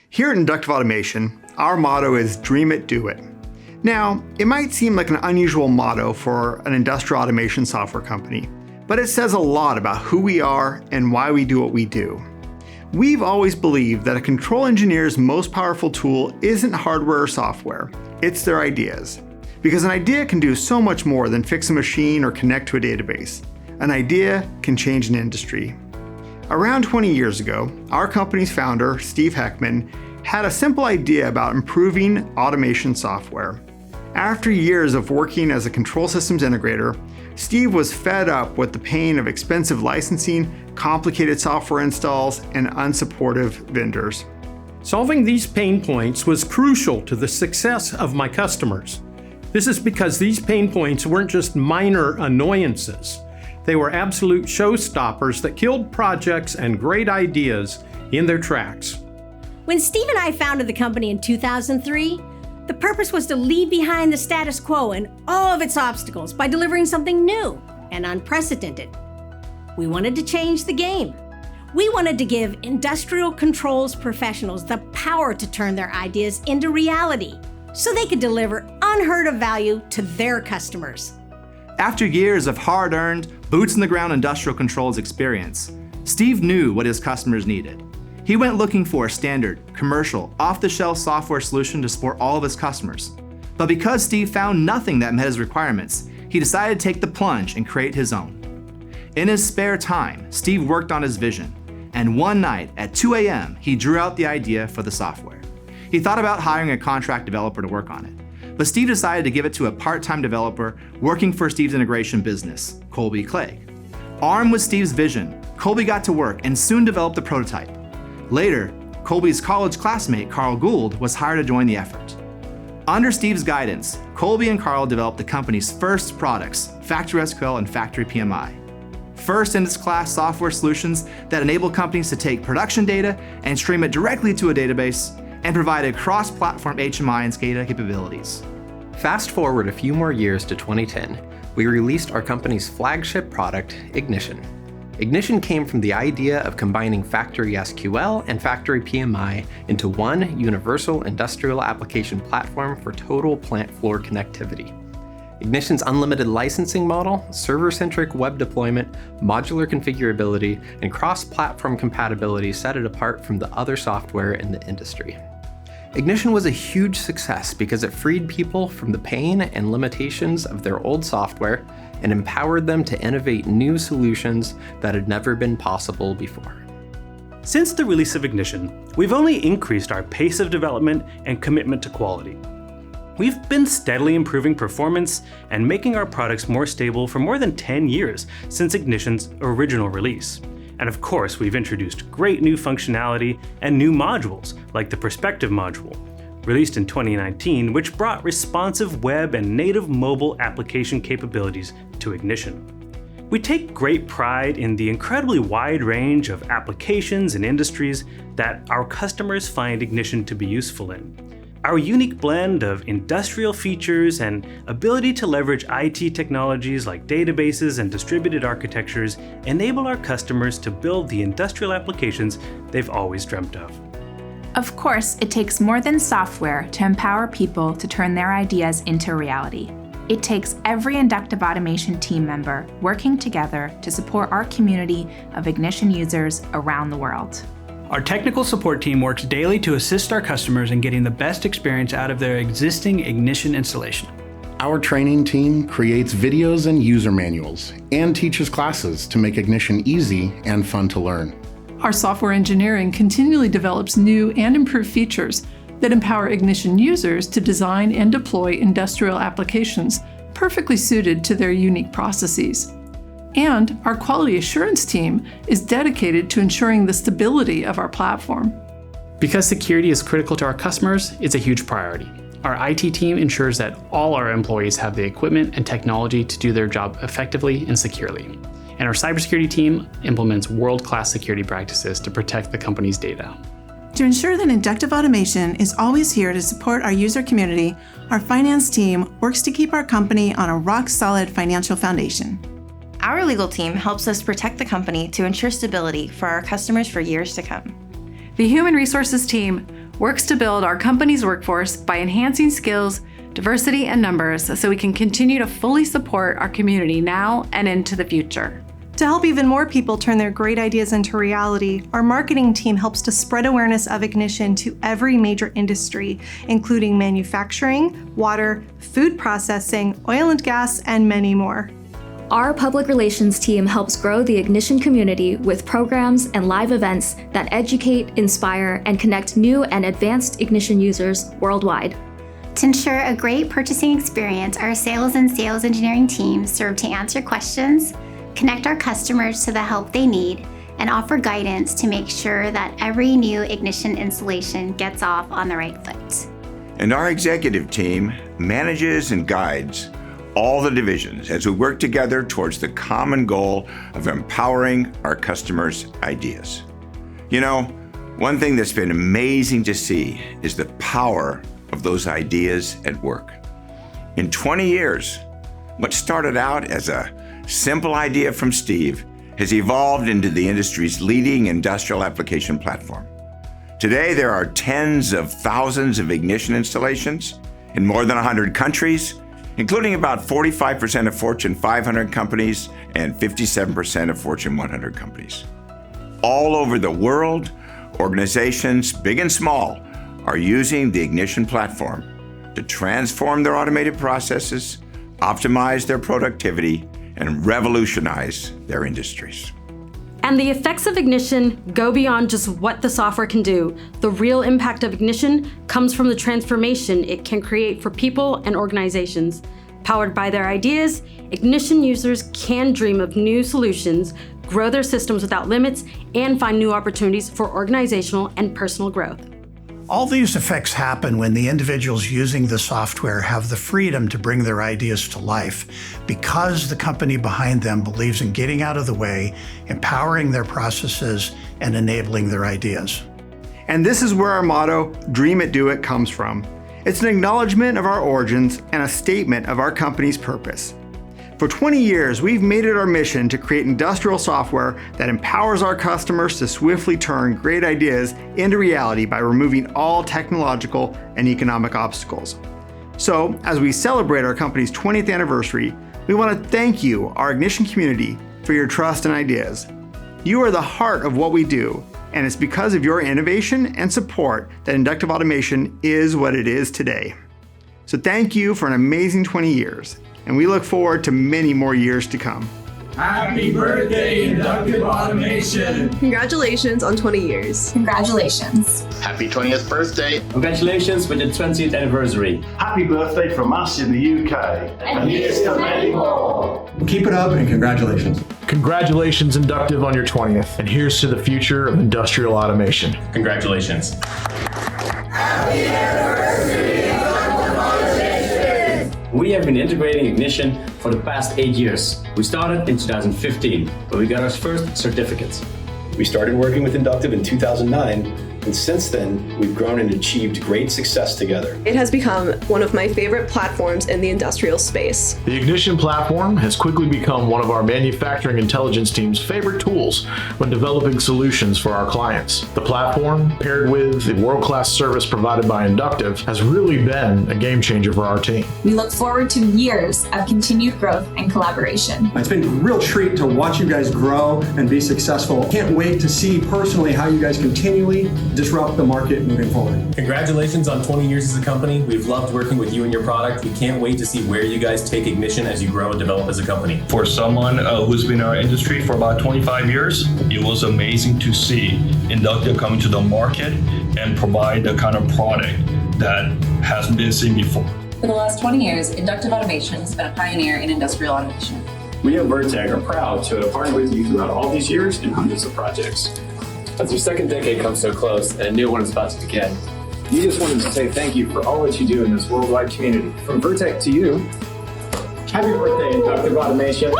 Here at Inductive Automation, our motto is dream it, do it. Now, it might seem like an unusual motto for an industrial automation software company, but it says a lot about who we are and why we do what we do. We've always believed that a control engineer's most powerful tool isn't hardware or software, it's their ideas. Because an idea can do so much more than fix a machine or connect to a database. An idea can change an industry. Around 20 years ago, our company's founder, Steve Heckman, had a simple idea about improving automation software. After years of working as a control systems integrator, Steve was fed up with the pain of expensive licensing, complicated software installs, and unsupportive vendors. Solving these pain points was crucial to the success of my customers. This is because these pain points weren't just minor annoyances. They were absolute showstoppers that killed projects and great ideas in their tracks. When Steve and I founded the company in 2003, the purpose was to leave behind the status quo and all of its obstacles by delivering something new and unprecedented. We wanted to change the game. We wanted to give industrial controls professionals the power to turn their ideas into reality so they could deliver unheard of value to their customers. After years of hard-earned, boots-in-the-ground industrial controls experience, Steve knew what his customers needed. He went looking for a standard, commercial, off-the-shelf software solution to support all of his customers. But because Steve found nothing that met his requirements, he decided to take the plunge and create his own. In his spare time, Steve worked on his vision, and one night at 2 a.m., he drew out the idea for the software. He thought about hiring a contract developer to work on it. But Steve decided to give it to a part-time developer working for Steve's integration business, Colby Clegg. Armed with Steve's vision, Colby got to work and soon developed the prototype. Later, Colby's college classmate, Carl Gould, was hired to join the effort. Under Steve's guidance, Colby and Carl developed the company's first products, FactorySQL and Factory PMI. First in its class software solutions that enable companies to take production data and stream it directly to a database and provided cross-platform HMI and SCADA capabilities. Fast forward a few more years to 2010, we released our company's flagship product, Ignition. Ignition came from the idea of combining Factory SQL and Factory PMI into one universal industrial application platform for total plant floor connectivity. Ignition's unlimited licensing model, server-centric web deployment, modular configurability, and cross-platform compatibility set it apart from the other software in the industry. Ignition was a huge success because it freed people from the pain and limitations of their old software and empowered them to innovate new solutions that had never been possible before. Since the release of Ignition, we've only increased our pace of development and commitment to quality. We've been steadily improving performance and making our products more stable for more than 10 years since Ignition's original release. And of course, we've introduced great new functionality and new modules, like the Perspective module, released in 2019, which brought responsive web and native mobile application capabilities to Ignition. We take great pride in the incredibly wide range of applications and industries that our customers find Ignition to be useful in. Our unique blend of industrial features and ability to leverage IT technologies like databases and distributed architectures enable our customers to build the industrial applications they've always dreamt of. Of course, it takes more than software to empower people to turn their ideas into reality. It takes every Inductive Automation team member working together to support our community of Ignition users around the world. Our technical support team works daily to assist our customers in getting the best experience out of their existing Ignition installation. Our training team creates videos and user manuals and teaches classes to make Ignition easy and fun to learn. Our software engineering continually develops new and improved features that empower Ignition users to design and deploy industrial applications perfectly suited to their unique processes. And our quality assurance team is dedicated to ensuring the stability of our platform. Because security is critical to our customers, it's a huge priority. Our IT team ensures that all our employees have the equipment and technology to do their job effectively and securely. And our cybersecurity team implements world-class security practices to protect the company's data. To ensure that Inductive Automation is always here to support our user community, our finance team works to keep our company on a rock-solid financial foundation. Our legal team helps us protect the company to ensure stability for our customers for years to come. The Human Resources team works to build our company's workforce by enhancing skills, diversity, and numbers so we can continue to fully support our community now and into the future. To help even more people turn their great ideas into reality, our marketing team helps to spread awareness of Ignition to every major industry, including manufacturing, water, food processing, oil and gas, and many more. Our public relations team helps grow the Ignition community with programs and live events that educate, inspire, and connect new and advanced Ignition users worldwide. To ensure a great purchasing experience, our sales and sales engineering teams serve to answer questions, connect our customers to the help they need, and offer guidance to make sure that every new Ignition installation gets off on the right foot. And our executive team manages and guides all the divisions as we work together towards the common goal of empowering our customers' ideas. You know, one thing that's been amazing to see is the power of those ideas at work. In 20 years, what started out as a simple idea from Steve has evolved into the industry's leading industrial application platform. Today, there are tens of thousands of Ignition installations in more than 100 countries, including about 45% of Fortune 500 companies and 57% of Fortune 100 companies. All over the world, organizations, big and small, are using the Ignition platform to transform their automated processes, optimize their productivity, and revolutionize their industries. And the effects of Ignition go beyond just what the software can do. The real impact of Ignition comes from the transformation it can create for people and organizations. Powered by their ideas, Ignition users can dream of new solutions, grow their systems without limits, and find new opportunities for organizational and personal growth. All these effects happen when the individuals using the software have the freedom to bring their ideas to life because the company behind them believes in getting out of the way, empowering their processes, and enabling their ideas. And this is where our motto, Dream It, Do It, comes from. It's an acknowledgement of our origins and a statement of our company's purpose. For 20 years, we've made it our mission to create industrial software that empowers our customers to swiftly turn great ideas into reality by removing all technological and economic obstacles. So, as we celebrate our company's 20th anniversary, we want to thank you, our Ignition community, for your trust and ideas. You are the heart of what we do, and it's because of your innovation and support that Inductive Automation is what it is today. So thank you for an amazing 20 years. And we look forward to many more years to come. Happy birthday, Inductive Automation! Congratulations on 20 years. Congratulations. Happy 20th birthday. Congratulations with the 20th anniversary. Happy birthday from us in the UK. And here's to many more. Keep it up and congratulations. Congratulations, Inductive, on your 20th. And here's to the future of industrial automation. Congratulations. Happy anniversary! We have been integrating Ignition for the past 8 years. We started in 2015, where we got our first certificates. We started working with Inductive in 2009, and since then, we've grown and achieved great success together. It has become one of my favorite platforms in the industrial space. The Ignition platform has quickly become one of our manufacturing intelligence team's favorite tools when developing solutions for our clients. The platform, paired with the world-class service provided by Inductive, has really been a game changer for our team. We look forward to years of continued growth and collaboration. It's been a real treat to watch you guys grow and be successful. Can't wait to see personally how you guys continually disrupt the market moving forward. Congratulations on 20 years as a company. We've loved working with you and your product. We can't wait to see where you guys take Ignition as you grow and develop as a company. For someone who's been in our industry for about 25 years, it was amazing to see Inductive come into the market and provide the kind of product that hasn't been seen before. For the last 20 years, Inductive Automation has been a pioneer in industrial automation. We at Vertec are proud to have partnered with you throughout all these years in hundreds of projects. As your second decade comes so close and a new one is about to begin, we just wanted to say thank you for all that you do in this worldwide community. From Vertec to you, happy birthday, Inductive Automation.